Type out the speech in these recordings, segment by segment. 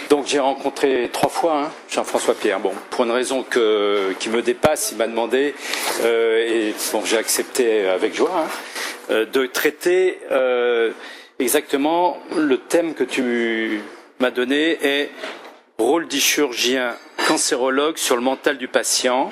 Donc j'ai rencontré 3 fois Jean-François Pierre. Bon, pour une raison qui me dépasse, il m'a demandé, et bon, j'ai accepté avec joie, de traiter exactement le thème que tu m'as donné est rôle du chirurgien cancérologue sur le mental du patient,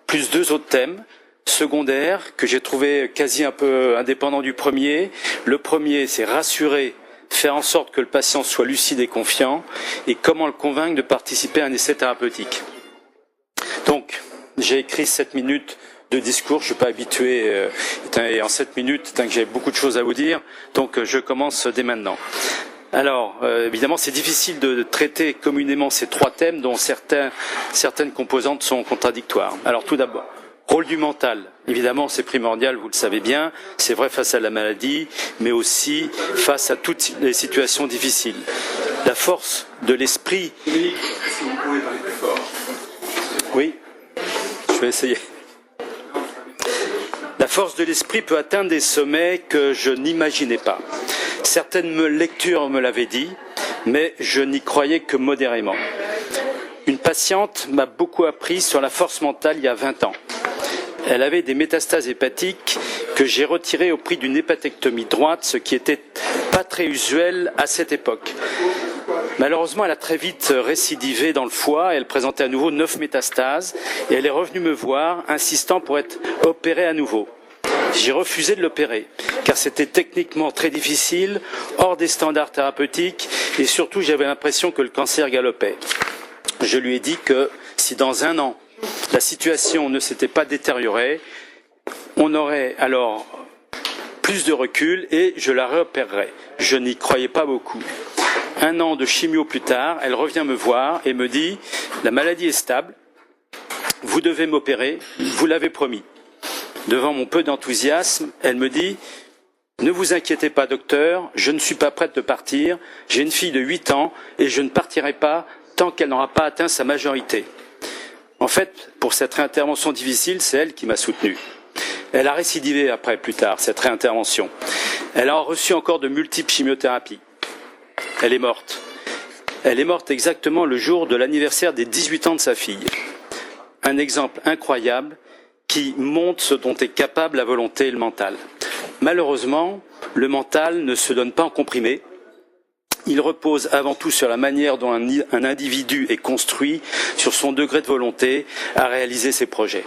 plus 2 autres thèmes secondaires que j'ai trouvé quasi un peu indépendants du premier. Le premier, c'est rassurer, faire en sorte que le patient soit lucide et confiant, et comment le convaincre de participer à un essai thérapeutique. Donc, j'ai écrit 7 minutes de discours, je suis pas habitué, et en 7 minutes, que j'ai beaucoup de choses à vous dire, donc je commence dès maintenant. Alors, évidemment, c'est difficile de traiter communément ces 3 thèmes dont certaines composantes sont contradictoires. Alors, tout d'abord, rôle du mental. Évidemment, c'est primordial, vous le savez bien, c'est vrai face à la maladie, mais aussi face à toutes les situations difficiles. La force de l'esprit... Est-ce que vous pouvez parler plus fort ? Oui, je vais essayer. La force de l'esprit peut atteindre des sommets que je n'imaginais pas. Certaines lectures me l'avaient dit, mais je n'y croyais que modérément. Une patiente m'a beaucoup appris sur la force mentale il y a 20 ans. Elle avait des métastases hépatiques que j'ai retirées au prix d'une hépatectomie droite, ce qui était pas très usuel à cette époque. Malheureusement, elle a très vite récidivé dans le foie, elle présentait à nouveau 9 métastases, et elle est revenue me voir, insistant pour être opérée à nouveau. J'ai refusé de l'opérer, car c'était techniquement très difficile, hors des standards thérapeutiques, et surtout j'avais l'impression que le cancer galopait. Je lui ai dit que si dans 1 an, la situation ne s'était pas détériorée, on aurait alors plus de recul et je la réopérerais. Je n'y croyais pas beaucoup. 1 an de chimio plus tard, elle revient me voir et me dit « La maladie est stable, vous devez m'opérer, vous l'avez promis ». Devant mon peu d'enthousiasme, elle me dit « Ne vous inquiétez pas, docteur, je ne suis pas prête de partir, j'ai une fille de 8 ans et je ne partirai pas tant qu'elle n'aura pas atteint sa majorité ». En fait, pour cette réintervention difficile, c'est elle qui m'a soutenu. Elle a récidivé après, plus tard, cette réintervention. Elle a reçu encore de multiples chimiothérapies. Elle est morte. Elle est morte exactement le jour de l'anniversaire des 18 ans de sa fille. Un exemple incroyable qui montre ce dont est capable la volonté et le mental. Malheureusement, le mental ne se donne pas en comprimé. Il repose avant tout sur la manière dont un individu est construit, sur son degré de volonté à réaliser ses projets.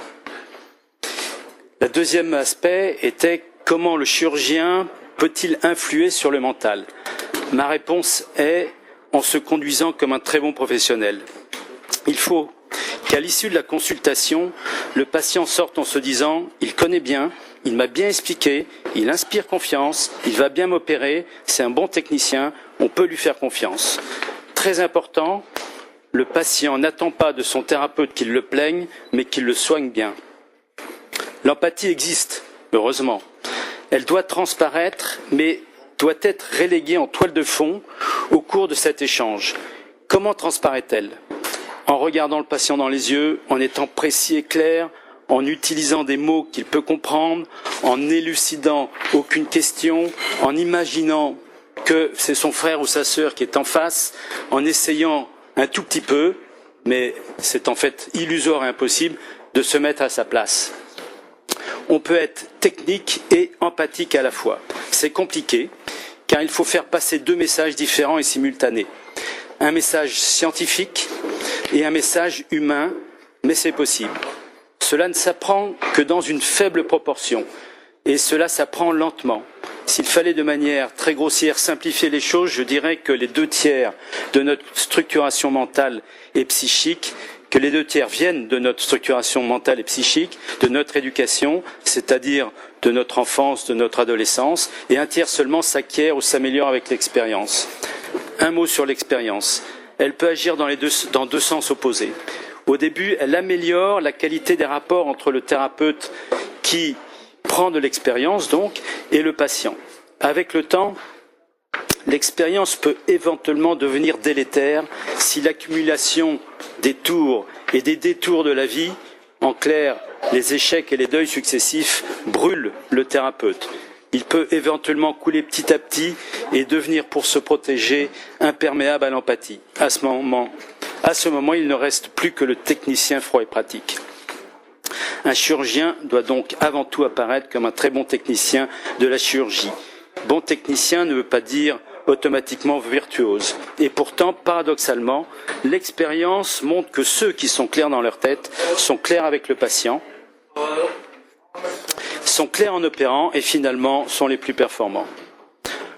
Le deuxième aspect était comment le chirurgien peut-il influer sur le mental ? Ma réponse est en se conduisant comme un très bon professionnel. Il faut qu'à l'issue de la consultation, le patient sorte en se disant « Il connaît bien, il m'a bien expliqué, il inspire confiance, il va bien m'opérer, c'est un bon technicien, on peut lui faire confiance. » Très important, le patient n'attend pas de son thérapeute qu'il le plaigne, mais qu'il le soigne bien. L'empathie existe, heureusement. Elle doit transparaître, mais doit être reléguée en toile de fond au cours de cet échange. Comment transparaît-elle ? En regardant le patient dans les yeux, en étant précis et clair, en utilisant des mots qu'il peut comprendre, en n'élucidant aucune question, en imaginant que c'est son frère ou sa sœur qui est en face, en essayant un tout petit peu, mais c'est en fait illusoire et impossible, de se mettre à sa place. On peut être technique et empathique à la fois. C'est compliqué, car il faut faire passer 2 messages différents et simultanés. Un message scientifique et un message humain, mais c'est possible. Cela ne s'apprend que dans une faible proportion, et cela s'apprend lentement. S'il fallait de manière très grossière simplifier les choses, je dirais que les 2/3 de notre structuration mentale et psychique, que les 2/3 viennent de notre structuration mentale et psychique, de notre éducation, c'est-à-dire de notre enfance, de notre adolescence, et 1/3 seulement s'acquiert ou s'améliore avec l'expérience. Un mot sur l'expérience. Elle peut agir dans 2 sens opposés. Au début, elle améliore la qualité des rapports entre le thérapeute qui prend de l'expérience donc et le patient. Avec le temps, l'expérience peut éventuellement devenir délétère si l'accumulation des tours et des détours de la vie, en clair les échecs et les deuils successifs, brûlent le thérapeute. il peut éventuellement couler petit à petit et devenir, pour se protéger, imperméable à l'empathie. À ce moment, il ne reste plus que le technicien froid et pratique. Un chirurgien doit donc avant tout apparaître comme un très bon technicien de la chirurgie. Bon technicien ne veut pas dire automatiquement virtuose. Et pourtant, paradoxalement, l'expérience montre que ceux qui sont clairs dans leur tête sont clairs avec le patient, sont clairs en opérant et finalement sont les plus performants.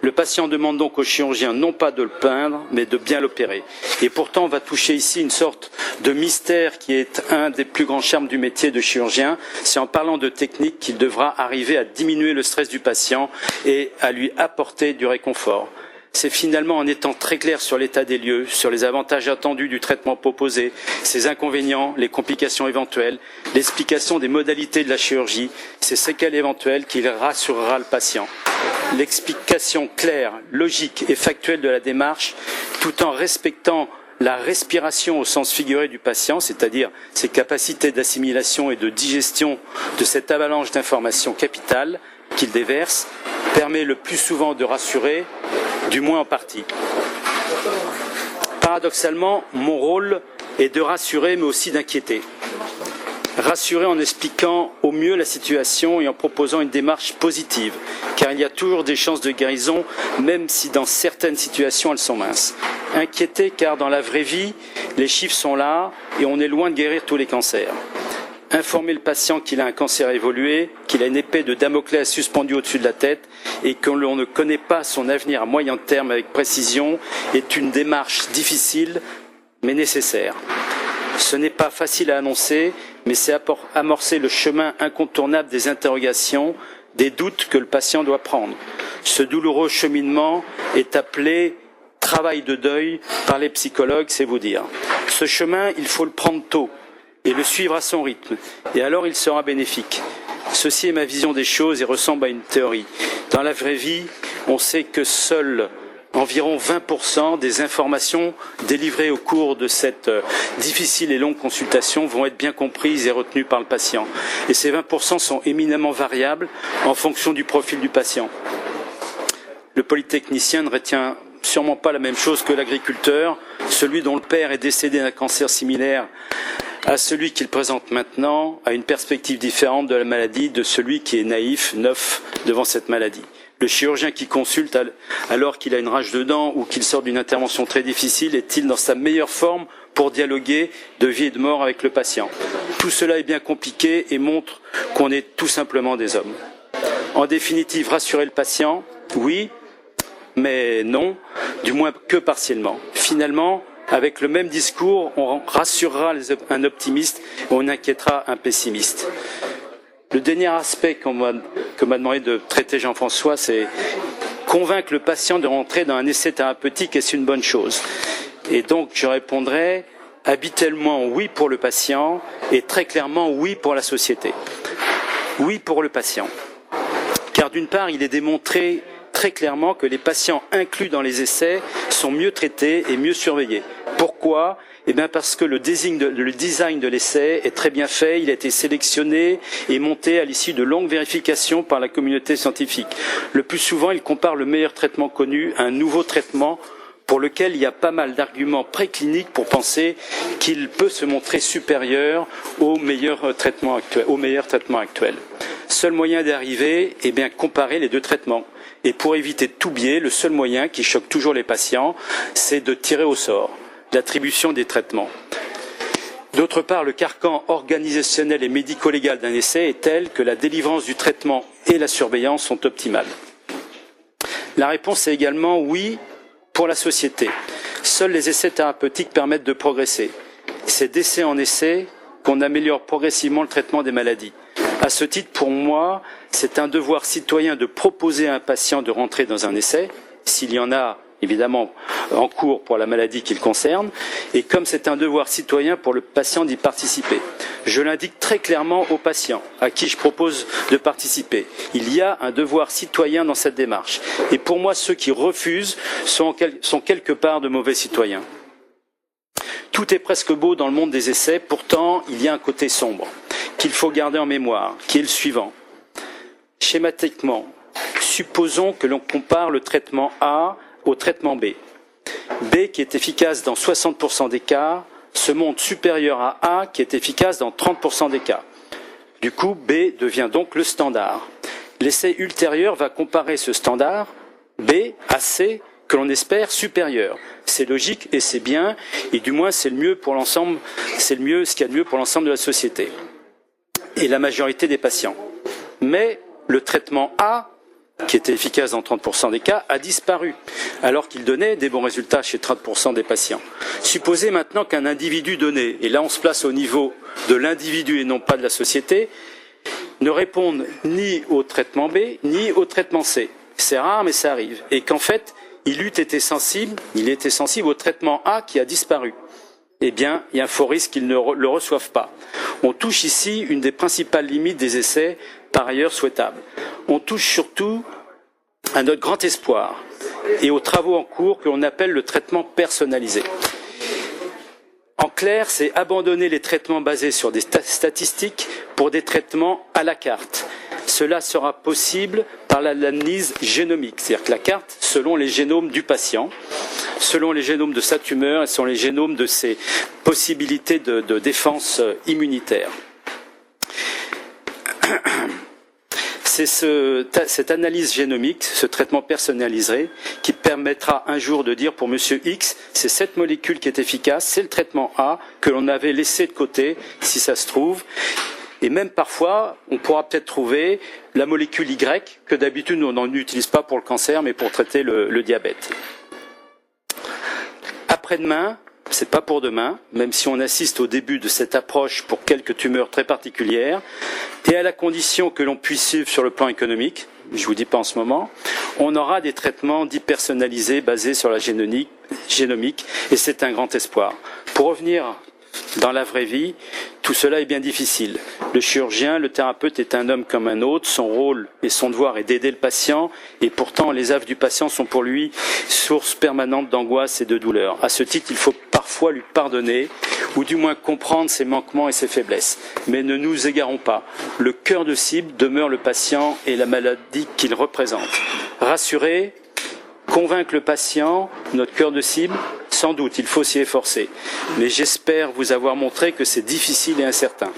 Le patient demande donc au chirurgien non pas de le peindre, mais de bien l'opérer. Et pourtant, on va toucher ici une sorte de mystère qui est un des plus grands charmes du métier de chirurgien. C'est en parlant de technique qu'il devra arriver à diminuer le stress du patient et à lui apporter du réconfort. C'est finalement en étant très clair sur l'état des lieux, sur les avantages attendus du traitement proposé, ses inconvénients, les complications éventuelles, l'explication des modalités de la chirurgie, ses séquelles éventuelles qu'il rassurera le patient. L'explication claire, logique et factuelle de la démarche, tout en respectant la respiration au sens figuré du patient, c'est-à-dire ses capacités d'assimilation et de digestion de cette avalanche d'informations capitales qu'il déverse, permet le plus souvent de rassurer, du moins en partie. Paradoxalement, mon rôle est de rassurer, mais aussi d'inquiéter. Rassurer en expliquant au mieux la situation et en proposant une démarche positive, car il y a toujours des chances de guérison, même si dans certaines situations elles sont minces. Inquiéter, car dans la vraie vie, les chiffres sont là et on est loin de guérir tous les cancers. Informer le patient qu'il a un cancer évolué, qu'il a une épée de Damoclès suspendue au-dessus de la tête et que l'on ne connaît pas son avenir à moyen terme avec précision est une démarche difficile mais nécessaire. Ce n'est pas facile à annoncer, mais c'est amorcer le chemin incontournable des interrogations, des doutes que le patient doit prendre. Ce douloureux cheminement est appelé travail de deuil par les psychologues, c'est vous dire. Ce chemin, il faut le prendre tôt et le suivre à son rythme, et alors il sera bénéfique. Ceci est ma vision des choses et ressemble à une théorie. Dans la vraie vie, on sait que seuls environ 20% des informations délivrées au cours de cette difficile et longue consultation vont être bien comprises et retenues par le patient. Et ces 20% sont éminemment variables en fonction du profil du patient. Le polytechnicien ne retient sûrement pas la même chose que l'agriculteur, celui dont le père est décédé d'un cancer similaire à celui qu'il présente maintenant, a une perspective différente de la maladie de celui qui est naïf, neuf devant cette maladie. Le chirurgien qui consulte alors qu'il a une rage de dents ou qu'il sort d'une intervention très difficile est-il dans sa meilleure forme pour dialoguer de vie et de mort avec le patient? Tout cela est bien compliqué et montre qu'on est tout simplement des hommes. En définitive, rassurer le patient, oui, mais non, du moins que partiellement. Finalement, avec le même discours, on rassurera un optimiste et on inquiétera un pessimiste. Le dernier aspect que m'a demandé de traiter Jean-François, c'est convaincre le patient de rentrer dans un essai thérapeutique, et c'est une bonne chose. Et donc, je répondrai habituellement oui pour le patient et très clairement oui pour la société. Oui pour le patient. Car d'une part, il est démontré très clairement que les patients inclus dans les essais sont mieux traités et mieux surveillés. Pourquoi ? Eh bien parce que le design de l'essai est très bien fait, il a été sélectionné et monté à l'issue de longues vérifications par la communauté scientifique. Le plus souvent, il compare le meilleur traitement connu à un nouveau traitement pour lequel il y a pas mal d'arguments précliniques pour penser qu'il peut se montrer supérieur au meilleur traitement actuel. Seul moyen d'y arriver, eh bien comparer les deux traitements. Et pour éviter tout biais, le seul moyen qui choque toujours les patients, c'est de tirer au sort l'attribution des traitements. D'autre part, le carcan organisationnel et médico-légal d'un essai est tel que la délivrance du traitement et la surveillance sont optimales. La réponse est également oui pour la société. Seuls les essais thérapeutiques permettent de progresser. C'est d'essai en essai qu'on améliore progressivement le traitement des maladies. À ce titre, pour moi, c'est un devoir citoyen de proposer à un patient de rentrer dans un essai, s'il y en a évidemment en cours pour la maladie qu'il concerne, et comme c'est un devoir citoyen pour le patient d'y participer. Je l'indique très clairement aux patients à qui je propose de participer. Il y a un devoir citoyen dans cette démarche. Et pour moi, ceux qui refusent sont quelque part de mauvais citoyens. Tout est presque beau dans le monde des essais, pourtant il y a un côté sombre qu'il faut garder en mémoire, qui est le suivant. Schématiquement, supposons que l'on compare le traitement A au traitement B. B, qui est efficace dans 60% des cas, se montre supérieur à A, qui est efficace dans 30% des cas. Du coup, B devient donc le standard. L'essai ultérieur va comparer ce standard, B, à C, que l'on espère supérieur. C'est logique et c'est bien, et du moins c'est le mieux pour l'ensemble, c'est ce qu'il y a de mieux pour l'ensemble de la société et la majorité des patients. Mais le traitement A, qui était efficace dans 30% des cas, a disparu, alors qu'il donnait des bons résultats chez 30% des patients. Supposez maintenant qu'un individu donné, et là on se place au niveau de l'individu et non pas de la société, ne réponde ni au traitement B, ni au traitement C. C'est rare, mais ça arrive. Et qu'en fait, il était sensible au traitement A qui a disparu. Eh bien, il y a un fort risque qu'ils ne le reçoivent pas. On touche ici une des principales limites des essais, par ailleurs souhaitables. On touche surtout à notre grand espoir et aux travaux en cours que l'on appelle le traitement personnalisé. En clair, c'est abandonner les traitements basés sur des statistiques pour des traitements à la carte. Cela sera possible par l'analyse génomique, c'est-à-dire que la carte, selon les génomes du patient, selon les génomes de sa tumeur et selon les génomes de ses possibilités de défense immunitaire. C'est cette analyse génomique, ce traitement personnalisé, qui permettra un jour de dire pour Monsieur X, c'est cette molécule qui est efficace, c'est le traitement A que l'on avait laissé de côté, si ça se trouve. Et même parfois, on pourra peut-être trouver la molécule Y, que d'habitude on n'en utilise pas pour le cancer, mais pour traiter le diabète. Après-demain, c'est pas pour demain, même si on assiste au début de cette approche pour quelques tumeurs très particulières, et à la condition que l'on puisse suivre sur le plan économique, je vous dis pas en ce moment, on aura des traitements dits personnalisés basés sur la génomique, et c'est un grand espoir. Pour revenir dans la vraie vie, tout cela est bien difficile. Le chirurgien, le thérapeute est un homme comme un autre, son rôle et son devoir est d'aider le patient, et pourtant les affres du patient sont pour lui source permanente d'angoisse et de douleur. À ce titre, il faut parfois lui pardonner, ou du moins comprendre ses manquements et ses faiblesses. Mais ne nous égarons pas. Le cœur de cible demeure le patient et la maladie qu'il représente. Rassurer, convaincre le patient, notre cœur de cible, sans doute, il faut s'y efforcer. Mais j'espère vous avoir montré que c'est difficile et incertain.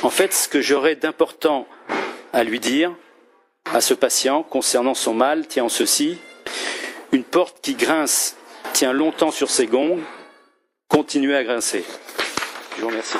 En fait, ce que j'aurais d'important à lui dire, à ce patient, concernant son mal, tient en ceci: une porte qui grince tient longtemps sur ses gonds, continuez à grincer. Je vous remercie.